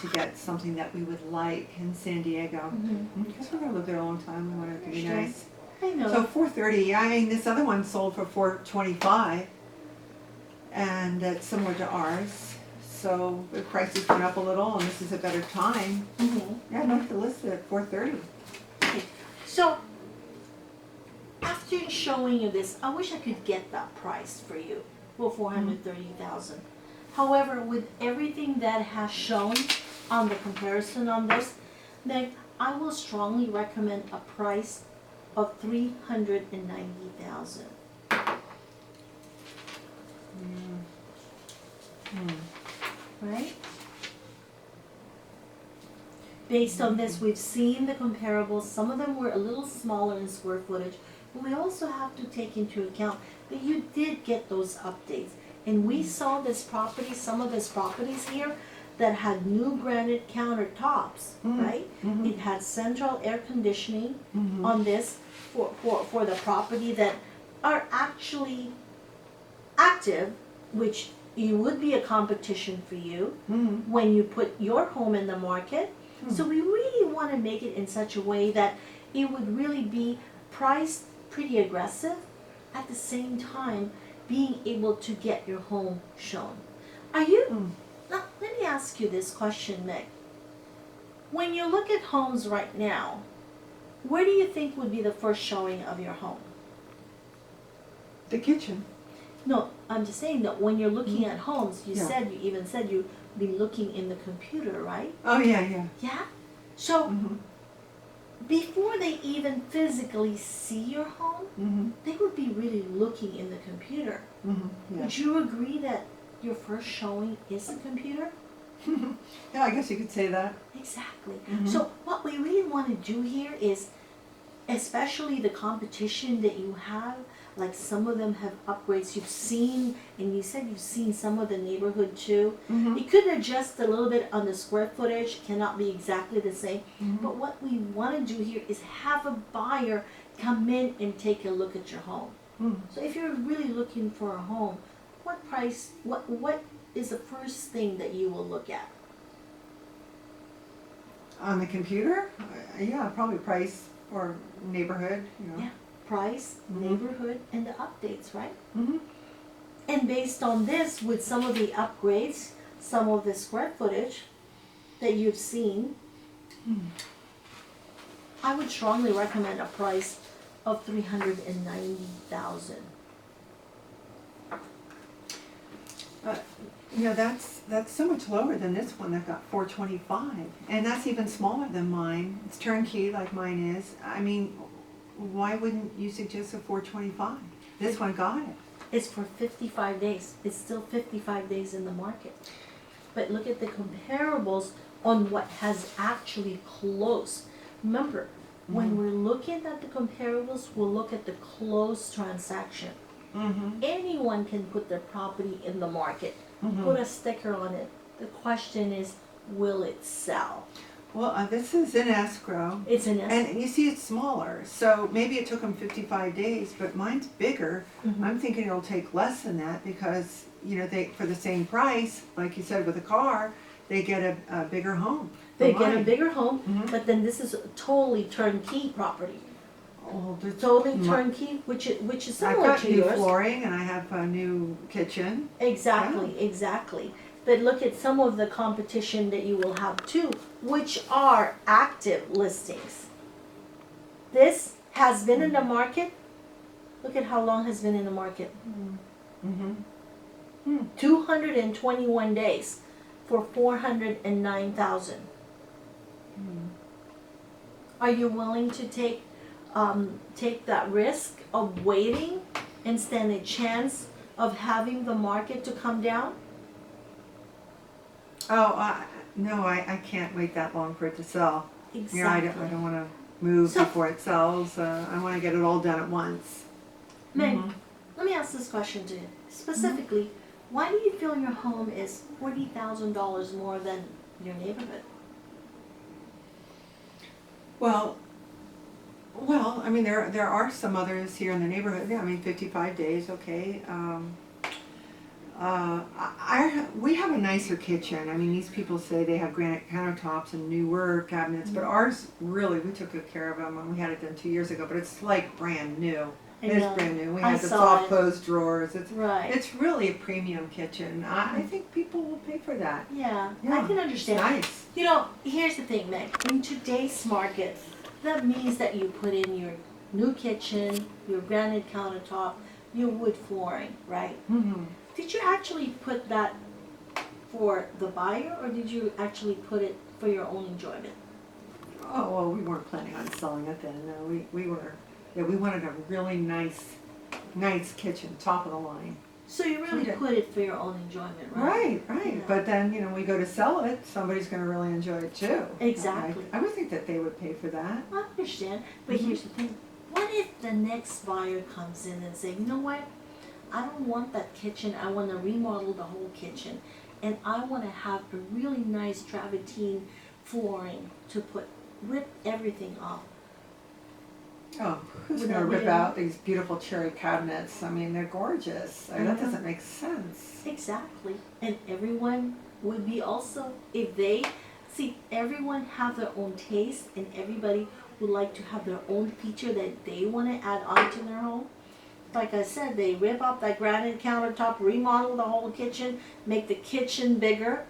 to get something that we would like in San Diego. Because we're gonna live there a long time, we want it to be Understand. nice. I know. So 430, I mean, this other one sold for 425, and it's similar to ours. So the prices went up a little, and this is a better time. Yeah, I'd like to list it at 430. Okay. So, after showing you this, I wish I could get that price for you for 430,000. However, with everything that has shown on the comparison on this, Meg, I will strongly recommend a price of 390,000. Right? Based on this, we've seen the comparables. Some of them were a little smaller in square footage, but we also have to take into account that you did get those updates. And we saw this property, some of these properties here, that had new granite countertops, right? It had central air conditioning on this for the property that are actually active, which it would be a competition for you when you put your home in the market. So we really want to make it in such a way that it would really be priced pretty aggressive, at the same time being able to get your home shown. Are you, now let me ask you this question, Meg. When you look at homes right now, where do you think would be the first showing of your home? The kitchen. No, I'm just saying that when you're looking at homes, you Yeah. you even said you'd be looking in the computer, right? Oh, yeah. Yeah? So, before they even physically see your home, they would be really looking in the computer. Yeah. Would you agree that your first showing is the computer? Yeah, I guess you could say that. Exactly. So what we really want to do here is, especially the competition that you have, like some of them have upgrades you've seen, and you said you've seen some of the neighborhood too. It could adjust a little bit on the square footage, cannot be exactly the same. But what we want to do here is have a buyer come in and take a look at your home. So if you're really looking for a home, what price, what is the first thing that you will look at? On the computer? Yeah, probably price or neighborhood, you know. Yeah. Price, neighborhood, and the updates, right? Mhm. And based on this, with some of the upgrades, some of the square footage that you've seen, I would strongly recommend a price of 390,000. You know, that's so much lower than this one that got 425, and that's even smaller than mine. It's turnkey like mine is. I mean, why wouldn't you suggest a 425? This one got it. It's for 55 days. It's still 55 days in the market. But look at the comparables on what has actually closed. Remember, when we're looking at the comparables, we'll look at the closed transaction. Anyone can put their property in the market, put a sticker on it. The question is, will it sell? Well, this is in escrow. It's an escrow. And you see it's smaller, so maybe it took them 55 days, but mine's bigger. I'm thinking it'll take less than that because, you know, they, for the same price, like you said with a car, they get a bigger home. They for get a mine. bigger home, but then this is a totally turnkey property. Oh, the- Totally my- turnkey, which is I've similar got to new yours. flooring and I have a new kitchen. Exactly. But look at some of the competition that you will have too, which are active listings. This has been in the market. Look at how long has been in the market. 221 days for 409,000. Are you willing to take that risk of waiting and stand a chance of having the market to come down? Oh, no, I can't wait that long for it to sell. Exactly. You know, I don't want to move So- before it sells. I want to get it all done at once. Meg, let me ask this question to you. Specifically, why do you feel your home is $40,000 more than your neighborhood? Well, I mean, there are some others here in the neighborhood. Yeah, I mean, 55 days, okay. we have a nicer kitchen. I mean, these people say they have granite countertops and newer cabinets, but ours really, we took good care of them and we had it done 2 years ago. But it's like brand new. I It is know. brand new. We I have the saw soft it. closed drawers. Right. It's really a premium kitchen. I think people will pay for that. Yeah, I Yeah, can It's understand. nice. You know, here's the thing, Meg. In today's market, that means that you put in your new kitchen, your granite countertop, your wood flooring, right? Mm-hmm. Did you actually put that for the buyer, or did you actually put it for your own enjoyment? Oh, well, we weren't planning on selling it then. No, we were. Yeah, we wanted a really nice kitchen, top of the line. So you really Okay. put it for your own enjoyment, right? Right. Yeah. But then, we go to sell it, somebody's gonna really enjoy it too. Exactly. I would think that they would pay for that. I understand, but Mhm. here's the thing. What if the next buyer comes in and say, you know what? I don't want that kitchen. I want to remodel the whole kitchen. And I want to have a really nice travertine flooring to rip everything off. Oh, who's Would gonna that be rip enough? out these beautiful cherry cabinets? I mean, they're gorgeous. I mean, that doesn't make sense. Exactly. And everyone would be also, if they, see, everyone have their own taste and everybody would like to have their own feature that they want to add on to their home. Like I said, they rip up that granite countertop, remodel the whole kitchen, make the kitchen bigger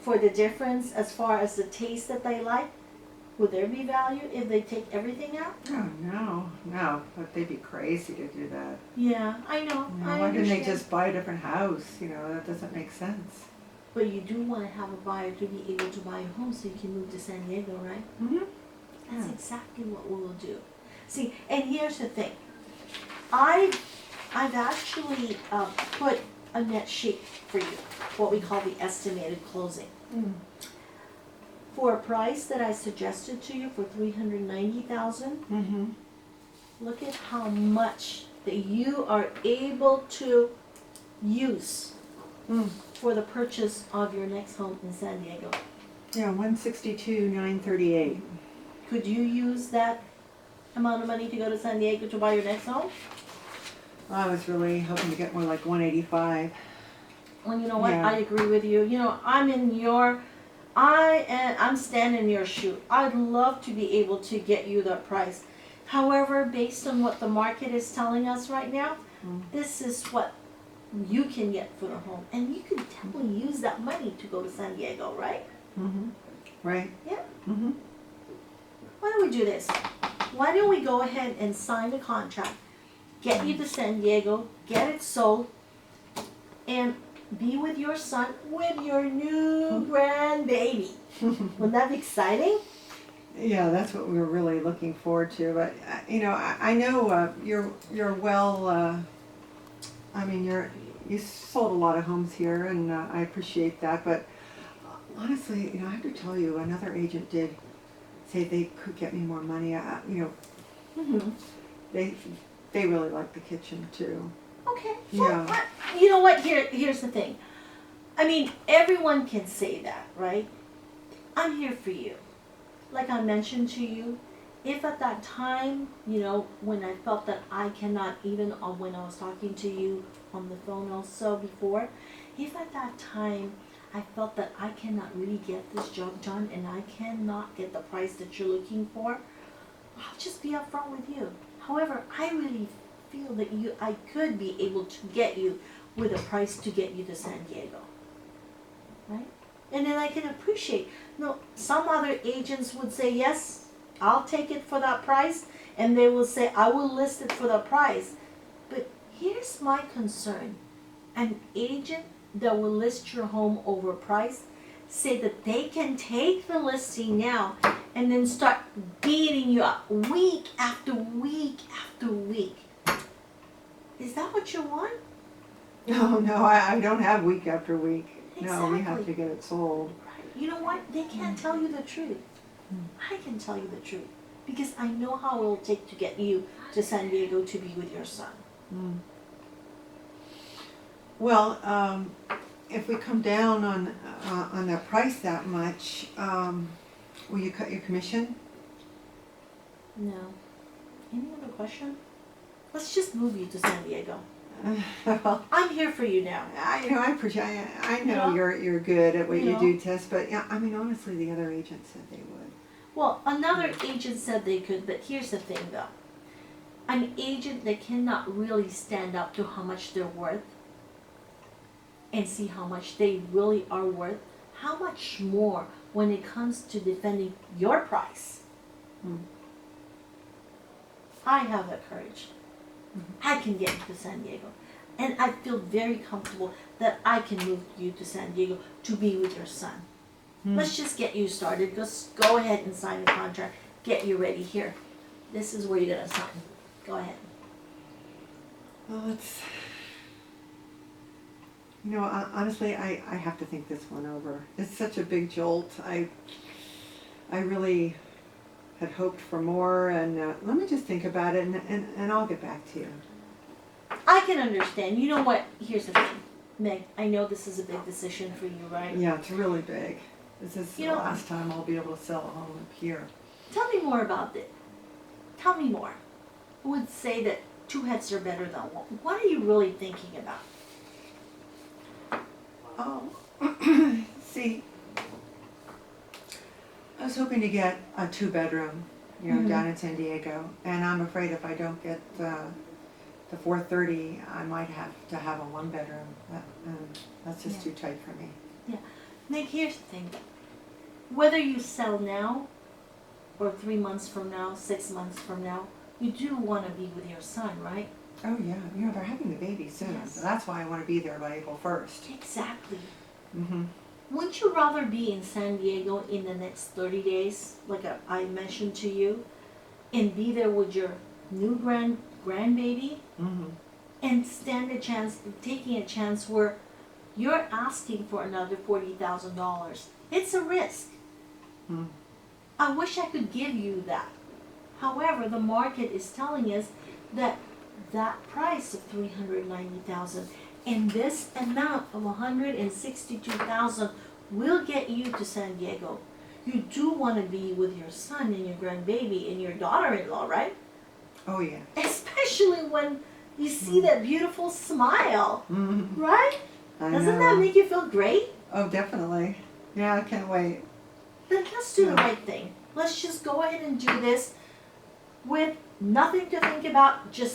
for the difference as far as the taste that they like. Would there be value if they take everything out? Oh, no, but they'd be crazy to do that. Yeah, I know. I Why didn't they understand. just buy a different house? That doesn't make sense. But you do want to have a buyer to be able to buy a home so you can move to San Diego, right? Mm-hmm. That's Yeah. exactly what we will do. See, and here's the thing. I've actually put a net sheet for you, what we call the estimated closing. For a price that I suggested to you for $390,000, Mm-hmm. look at how much that you are able to use Mm. for the purchase of your next home in San Diego. Yeah, 162,938. Could you use that amount of money to go to San Diego to buy your next home? I was really hoping to get more like 185. Well, you know what? Yeah. I agree with you. I'm standing in your shoe. I'd love to be able to get you that price. However, based on what the market is telling us right now, this is what you can get for the home. And you could definitely use that money to go to San Diego, right? Mm-hmm. Right? Yeah. Mm-hmm. Why don't we do this? Why don't we go ahead and sign the contract, get you to San Diego, get it sold, and be with your son with your new grandbaby. Wouldn't that be exciting? Yeah, that's what we were really looking forward to. But I know you're well. I mean, you sold a lot of homes here, and I appreciate that. But honestly, I have to tell you, another agent did say they could get me more money. Mm-hmm. They really like the kitchen too. Okay. Yeah. Well, you know what? Here's the thing. I mean, everyone can say that, right? I'm here for you. Like I mentioned to you, if at that time, when I felt that I cannot, even when I was talking to you on the phone also before, if at that time I felt that I cannot really get this job done and I cannot get the price that you're looking for, I'll just be upfront with you. However, I really feel that I could be able to get you with a price to get you to San Diego, right? And then I can appreciate. Some other agents would say, yes, I'll take it for that price, and they will say, I will list it for the price. But here's my concern. An agent that will list your home over price say that they can take the listing now and then start beating you up week after week after week. Is that what you want? No, I don't have week after week. No, we have Exactly. to get it sold. You know what? They can't tell you the truth. I can tell you the truth because I know how it will take to get you to San Diego to be with your son. Well, if we come down on the price that much, will you cut your commission? No. Any other question? Let's just move you to San Diego. Well, I'm here for you now. I appreciate. I know You know? you're good at what You you know? do, Tess. But yeah, I mean, honestly, the other agent said they would. Well, another agent said they could, but here's the thing though. An agent that cannot really stand up to how much they're worth and see how much they really are worth, how much more when it comes to defending your price. Hmm. I have that courage. I can get to San Diego. And I feel very comfortable that I can move you to San Diego to be with your son. Hmm. Let's just get you started. Just go ahead and sign a contract. Get you ready here. This is where you're gonna sign. Go ahead. Well, it's. You know, honestly, I have to think this one over. It's such a big jolt. I really had hoped for more, and let me just think about it, and I'll get back to you. I can understand. You know what? Here's the thing, Meg. I know this is a big decision for you, right? Yeah, it's really big. This is You the know- last time I'll be able to sell a home up here. Tell me more about it. Tell me more. I would say that two heads are better than one. What are you really thinking about? Oh, see, I was hoping to get a 2-bedroom, Mhm. down in San Diego, and I'm afraid if I don't get the 430, I might have to have a 1-bedroom. That's just Yeah. too tight for me. Meg, here's the thing. Whether you sell now, or 3 months from now, 6 months from now, you do want to be with your son, right? Oh yeah, they're having the baby soon, Yes. so that's why I want to be there by April 1st. Exactly. Mm-hmm. Wouldn't you rather be in San Diego in the next 30 days, like I mentioned to you, and be there with your new grandbaby, Mm-hmm. and stand a chance, taking a chance where you're asking for another $40,000? It's a risk. Mm. I wish I could give you that. However, the market is telling us that that price of $390,000 and this amount of $162,000 will get you to San Diego. You do want to be with your son and your grandbaby and your daughter-in-law, right? Oh yeah. Especially when you see that beautiful smile, Mm-hmm. right? I Doesn't know. that make you feel great? Oh, definitely. Yeah, I can't wait. Then let's do the Yeah. right thing. Let's just go ahead and do this with nothing to think about, just